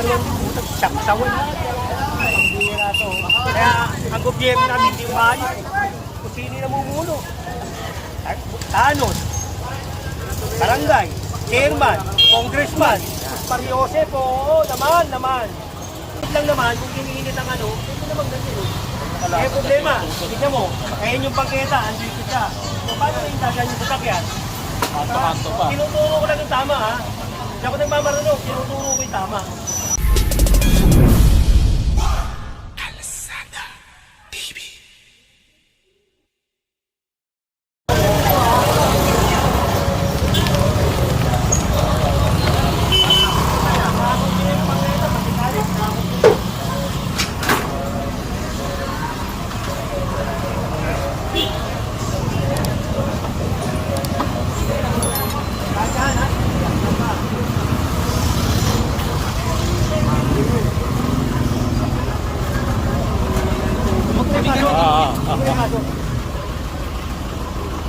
pa rin yung saksawan. Ang bira to. Kaya ang gobyerno namin hindi maayos. Kung sino yung namumuno. Tanos, barangay, chairman, congressman, Mariosep, oo, naman. Lang naman, kung kiniinit ang ano, ito naman ganito. Kaya problema, tignan mo, ayan yung bangketa, andito siya. So, paano yung dagan yung sasakyan? Kanto-kanto pa. Tinuturo ko lang yung tama, ha? Hindi ako nagmamarunong, tinuturo ko yung tama.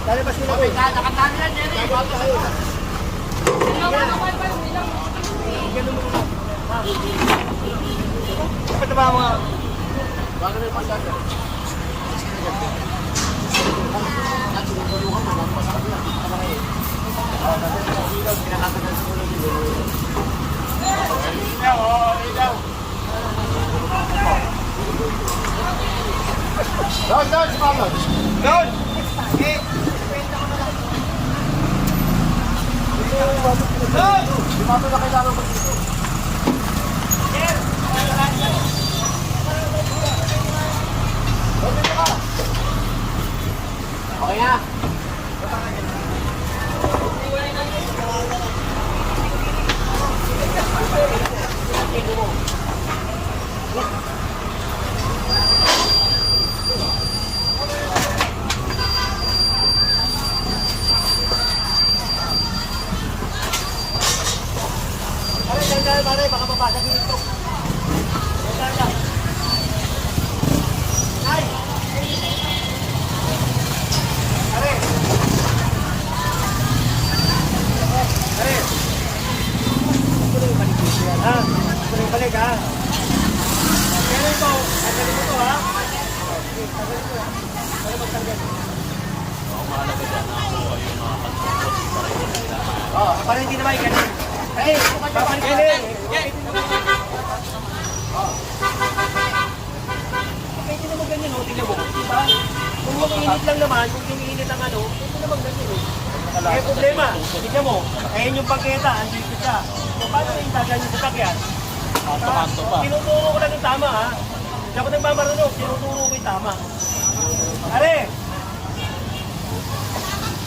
Lalabas nila ko. Nakatali yan, Jerry. Ito ba mga... Bago na yung pasada. Doon, si Pablo. Doon! Si Pablo na kailangan mag-ito. Okay na. Pare, baka mabasag dito. Ay! Pare! Pare! Ito yung balik dito yan, ha? Ito yung balik, ha? Pero ito, tanggalin mo ito, ha? Tanggalin mo, ha? Para magtanggal. Mahalaga dyan na yung mga kanto. Para hindi naman ikanin. Hey, papaligilin! Pwede naman ganyan, tingnan mo. Diba? Kung mag-init lang naman, kung kiniinit ang ano, pwede naman ganyan. Kaya problema, tingnan mo, ayan yung bangketa, andito siya. So, paano yung dagan yung sasakyan? Kanto-kanto pa. Tinuturo ko lang yung tama, ha? Hindi ako nagmamarunong, tinuturo ko yung tama. Are!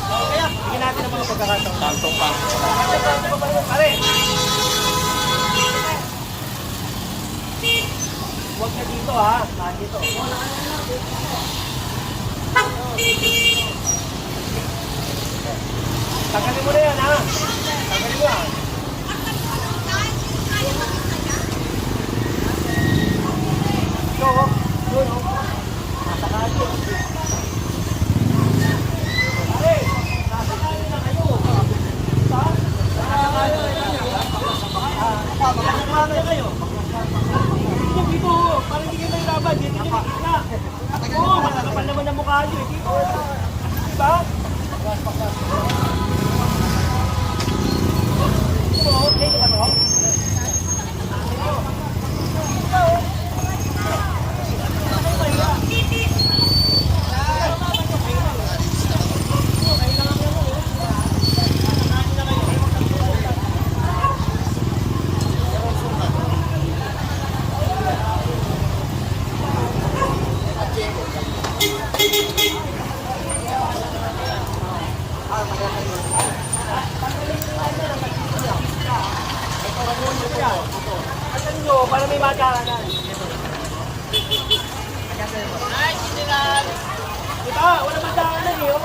Kaya, tingin natin ang mga pagkakataon. Kanto-kanto. Pare! Huwag na dito, ha? Dito. Tagalin mo na yan, ha? Tagalin mo, ha? Ito, oh. Doon, oh. Nasa kalyo. Pare! Nasa kalyo na kayo. Ha? Nasa kalyo na kayo. Dito, parang hindi kayo mahirapan. Dito nyo nakikita. Oo, matakapal naman ang mukha nyo. Dito. Diba? Ito, okay ka to? Asan nyo, para may magkakanan. Ay, sinilan! Diba? Wala magkakanan eh.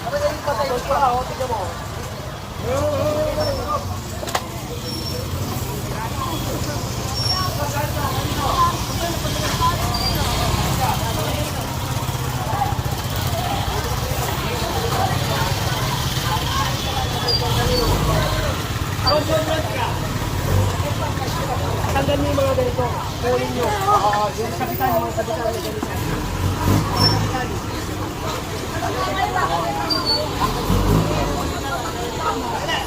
Para kayo patayon pa, tignan mo. Ronjon ka. Tanggal niyo yung mga ganito. Kunin niyo. Oo, yung sabitan niyo. Sabitan niyo ganito. Sabitan niyo.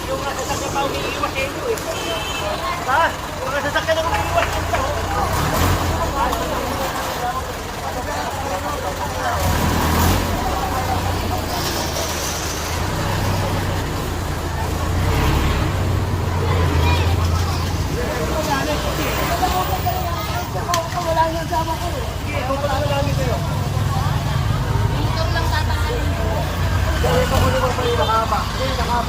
Yung mga sasakyan pa umiiwas sa inyo eh. Ha? Yung mga sasakyan na umiiwas sa inyo.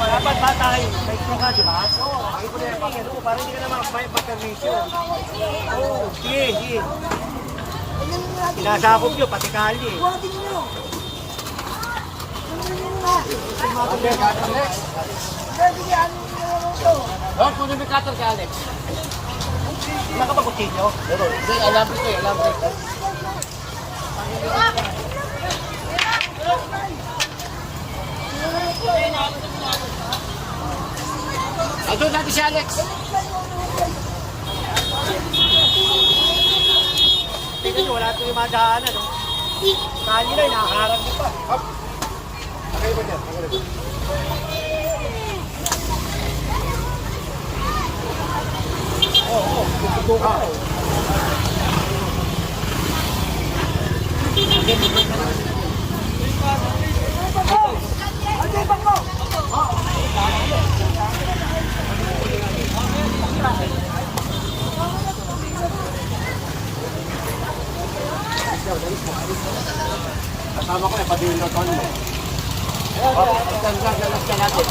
Dapat ba tayo? May ka, di ba? Oo. Ang ito na yung pakero. Parang hindi ka naman magpermisyo. Oo. Sige, sige. Sinasakop nyo, pati kali. Lord, kunin mo yung cutter kay Alex. Wala ka ba kutsilyo? Hindi, alam ko eh, alam ko. Andun natin si Alex. Tingnan nyo, wala ito yung madaanan. No? Kali na, inaharap nyo pa. Hop. Okay ba niya? Okay ba? Oo, tutukan ko. Kasama ko eh, pati yung roton mo. Galas ka natin.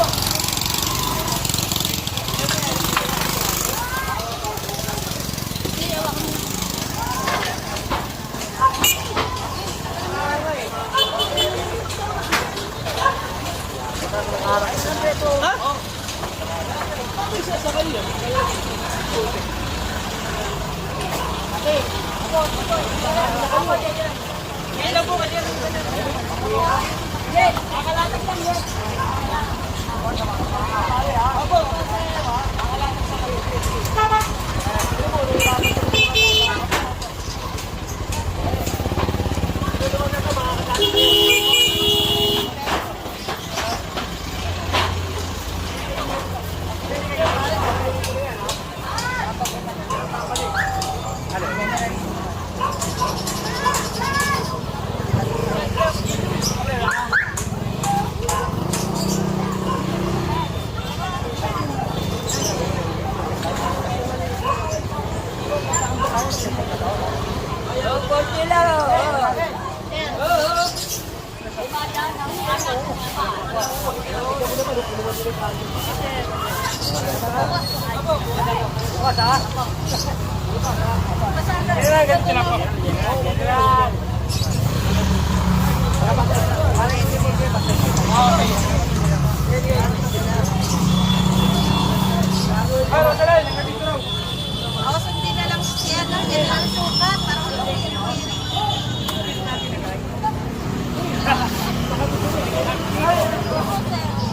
Ako sundin na lang siya ng ilang sukat para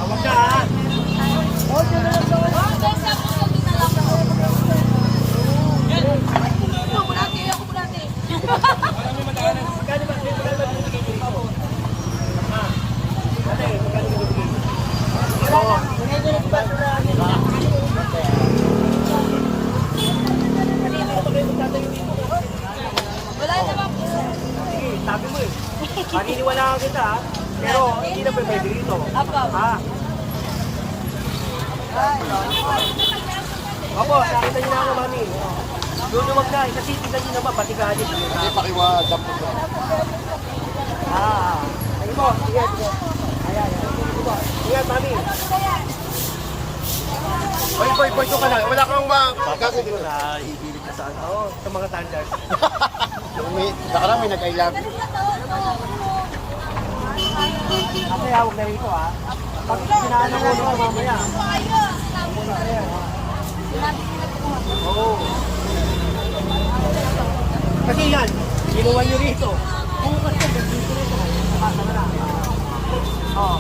Awag ka ha. Wala naman po. Sige, sabi mo eh. Paniniwalaan kita ha. Pero hindi na pwede dito. Ha? Opo, nakita niyo na ako, mami. Doon yung magkain. Kasi tignan niyo naman, pati galit. Hindi, pakiwa-jump ko ba? Sige po, sige, sige. Ayan, ayan. Sige po. Sige, mami. Boy, ka na. Wala kang Kasi na ipilit ka sa ano, sa mga standards. Baka lang may nag-I love you. Kasi hawag na rito ha. Pag sinano mo nung mamaya. Oo. Kasi yan, ginawa nyo rito. Bukas ka, dito rito. Nakasama na. Oo.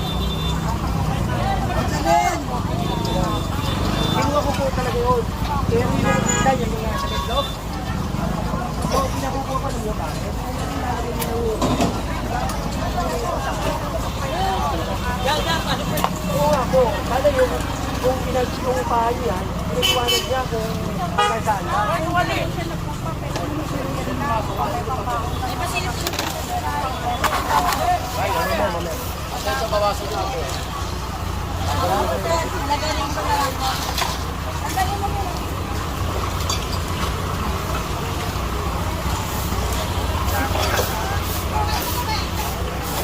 Ginawa ko po talaga yun. Kaya rin yung paano yan, pinagwanag niya kung hanggang saan na. Ay, ano mo, mamaya. At sa bawasan niyo ako. Nagaling ko na lang. Nagaling mo muna.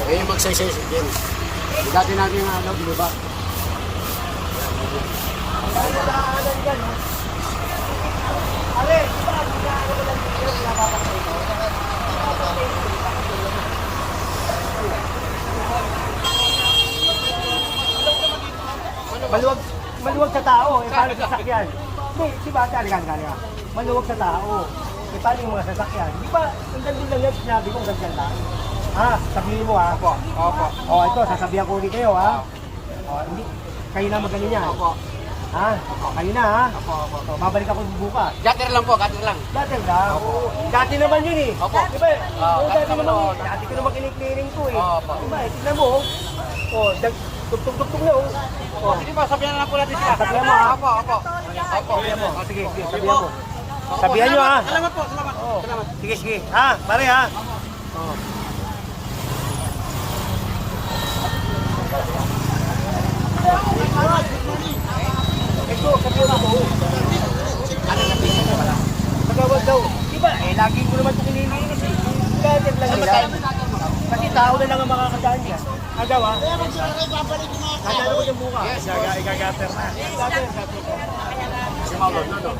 Ngayon magsaysay din. Dati natin nga ano, di ba? Maluwag sa tao, eh paano sa sasakyan? Hindi, di ba, halika. Maluwag sa tao, eh paano yung mga sasakyan? Di ba, ang ganda lang yan, sinabi ko, ganyan lang. Ha, sabihin mo ha. Opo. O, ito, sasabihan ko ulit kayo ha. O, hindi, kayo na magaling yan. Opo. Ha? Kayo na ha. Opo. O, babalik ako bukas. Gatter lang po, gatter lang. Dati lang. Dati naman yun eh. Opo. Di ba? Dati Dati naman naman ako. eh. Dati ko naman kiniklearing ko eh. Opo. Di ba? Tignan mo. O, tugtog na oh. O, Sige pa, sabihan na lang po natin sila. Sabihan mo, ha? Opo. sabihan mo. O, sige, sabihan mo. Sabihan nyo ha. Salamat po, salamat. O, Salamat. sige. Ha, pare ha. O. Ito, sabihan mo mo. Magawag daw. Diba, eh, lagi ko naman ito kinilinis eh. Gater lang nila. Kasi tao na lang ang makakadaan niya. Agaw ha? Nadalo ko yung buka. Yes, Igagater na. Gater. Si Maulod, no?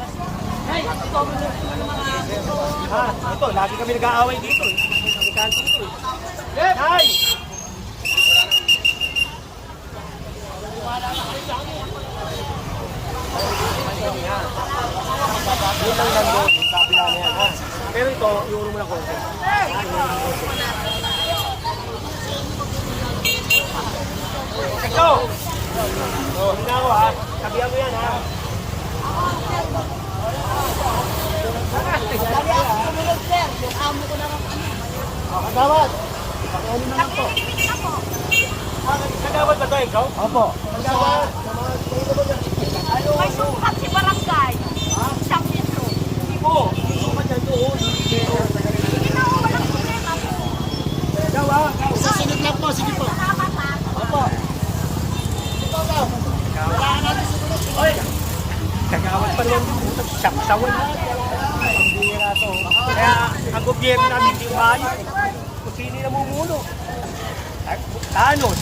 Ha, ito, lagi kami nag-aaway dito eh. Sa kanto ito eh. Nay! Yun lang lang doon, yung kapila na yan ha. Pero ito, iuro mo lang konti. Ito! So, hindi ako ha. Sabihan mo yan ha. Kagawad! Pakianin na lang po. Kagawad ba ito ikaw? Opo. Kagawad! May sukat si Barangay. Siyang dito. Hindi po. Hindi po dyan doon. Sige na, walang problema. Kagawad! Sasunod lang po, sige po. Salamat ha. Opo. Oy! Kagawad pa naman dito. Sapsawan na. Ang bira to. Kaya ang gobyerno namin hindi umayos. Kung sino yung namumuno. Tanod.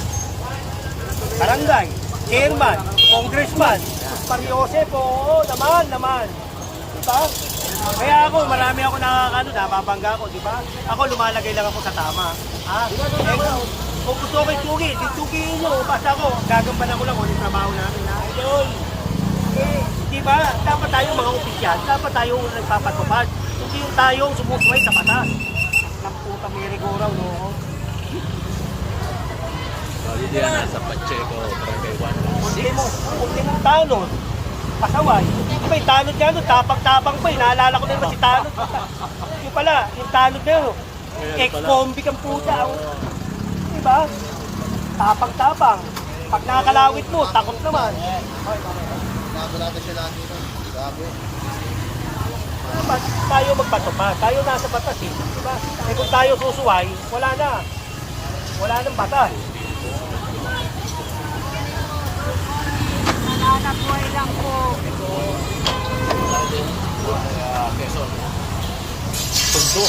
Barangay. Chairman. Congressman. Pariosep. Oo, naman. Diba? Kaya ako, marami ako nababangga ako, diba? Ako lumalagay lang ako sa tama. Ha? Kung gusto ko itugi, titugiin nyo. Basta ako, gagampan ako lang kung yung trabaho namin. Ha? Idol! Eh, diba? Dapat tayo mga opisyal, dapat tayo nagpapatupad. Hindi yung tayo sumusuway sa batas. Lamputa may rigoraw, no? Hindi yan nasa Pacheco, Barangay 116. Ultimong tanod, pasaway. Diba yung tanod nga no, tapang-tapang pa. Naalala ko na naman si tanod. Yung pala, yung tanod na yun. Ex-convict ang puta. Diba? Tapang-tapang. Pag nakakalawit mo, takot naman. Nagulatan siya lagi nun. Grabe. Dapat tayo magpatupad. Tayo nasa batas eh. Diba? Eh kung tayo susuway, wala na. Wala nang batas. Nananabuhay lang po. Quezon. Tundo.